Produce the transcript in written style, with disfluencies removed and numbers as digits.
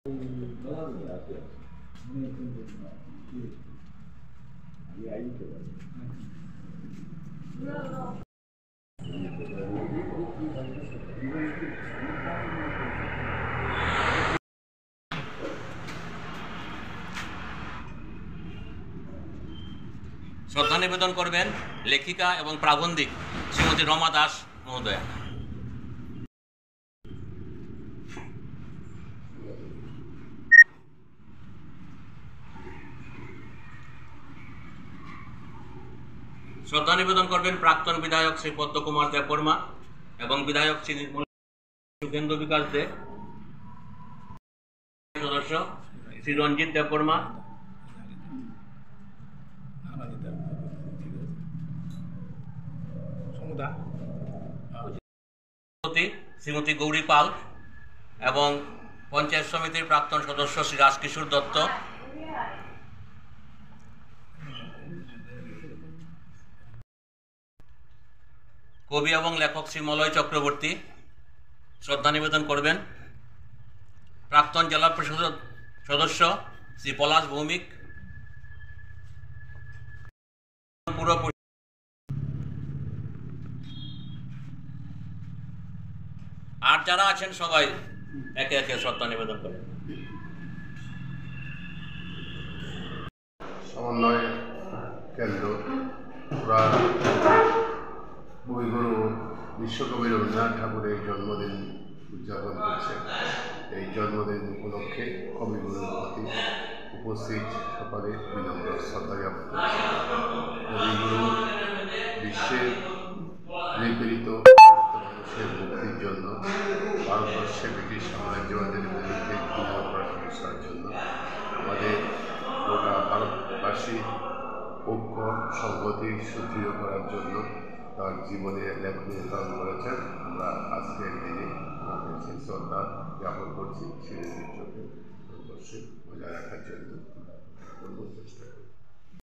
শ্রদ্ধা নিবেদন করবেন লেখিকা এবং প্রাবন্ধিক শ্রীমতী রমা দাস মহোদয়া। শ্রদ্ধা নিবেদন করবেন প্রাক্তন বিধায়ক শ্রী পদ্মকুমার দেববর্মা এবং বিধায়ক শ্রী সুখেন্দু বিকাশ দে, সদস্য শ্রী রঞ্জিত দেববর্মা, শ্রীমতী গৌরী পাল এবং পঞ্চায়েত সমিতির প্রাক্তন সদস্য শ্রী রাজকিশোর দত্ত, কবি এবং লেখক শ্রী মলয় চক্রবর্তী। শ্রদ্ধা নিবেদন করবেন প্রাক্তন জেলা পরিষদ সদস্য শ্রী পলাশ ভৌমিক, আর যারা আছেন সবাই একে একে শ্রদ্ধা নিবেদন করেন। সমন্বয় কেন্দ্র কবিগুরু বিশ্বকবি রবীন্দ্রনাথ ঠাকুরের জন্মদিন উদযাপন করছে। এই জন্মদিন উপলক্ষে কবিগুরুর প্রতি উপস্থিত সকলে বিনম্র শ্রদ্ধা জ্ঞাপন করছে। কবিগুরু বিশ্বের নিপীড়িত মানুষের মুক্তির জন্য, ভারতবর্ষে ব্রিটিশ সাম্রাজ্যবাদের বিরুদ্ধে প্রতিষ্ঠার জন্য, আমাদের গোটা ভারতবাসী ঐক্য সংহতি সুদৃঢ় করার জন্য তার জীবনে লেখনী নির্ধারণ করেছেন। আমরা আজকের দিনে আমাদের সেই শ্রদ্ধা জ্ঞাপন করছি। সেই ঐতিহ্যকে ভারতবর্ষে বজায় রাখার জন্য চেষ্টা করি।